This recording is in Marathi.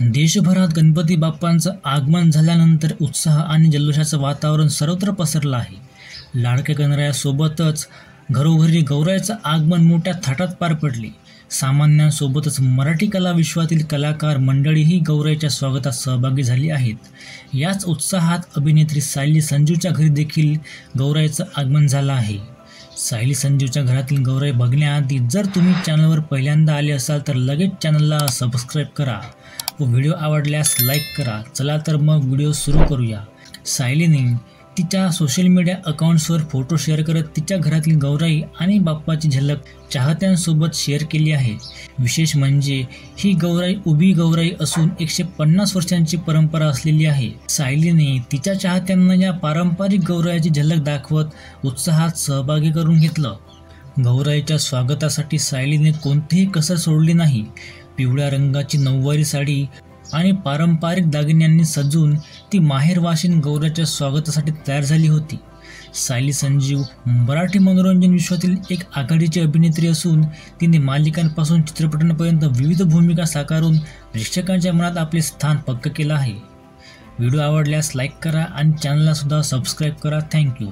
देशभरात गणपती बाप्पांचं आगमन झाल्यानंतर उत्साह आणि जल्लोषाचं वातावरण सर्वत्र पसरलं आहे। लाडक्या गणरायासोबतच घरोघरी गौराईचं आगमन मोठ्या थाटात पार पडले। सामान्यांसोबतच मराठी कला विश्वातील कलाकार मंडळीही गौराईच्या स्वागतात सहभागी झाली आहेत। याच उत्साहात अभिनेत्री सायली संजूच्या घरी देखील गौराईचं आगमन झालं आहे। सायली संजूच्या घरातील गौराई बघण्याआधी जर तुम्ही चॅनलवर पहिल्यांदा आले असाल तर लगेच चॅनलला सबस्क्राईब करा व व्हिडिओ आवडल्यास लाईक करा। चला तर मग व्हिडिओ सुरू करूया। सायलीने तिच्या सोशल मीडिया अकाउंट्सवर फोटो शेअर करत तिच्या घरातील गौराई आणि बाप्पाची झलक चाहत्यांसोबत शेअर केली आहे। विशेष म्हणजे ही गौराई उभी गौराई असून 150 वर्षांची परंपरा असलेली आहे। सायलीने तिच्या चाहत्यांना या पारंपरिक गौराईची झलक दाखवत उत्साहात सहभागी करून घेतलं। गौराईच्या स्वागतासाठी सायलीने कोणतीही कसर सोडली नाही। पिवळ्या रंगाची नऊवारी साडी आणि पारंपरिक दागिन्यांनी सजून ती माहेरवाशीन गौराईच्या स्वागतासाठी तयार झाली होती। सायली संजू मराठी मनोरंजन विश्वातील एक आघाडीची अभिनेत्री असून तिने मालिकांपासून चित्रपटांपर्यंत विविध भूमिका साकारून प्रेक्षकांच्या मनात आपले स्थान पक्क केलं आहे। व्हिडिओ आवडल्यास लाईक करा आणि चॅनलला सुद्धा सबस्क्राईब करा। थँक्यू।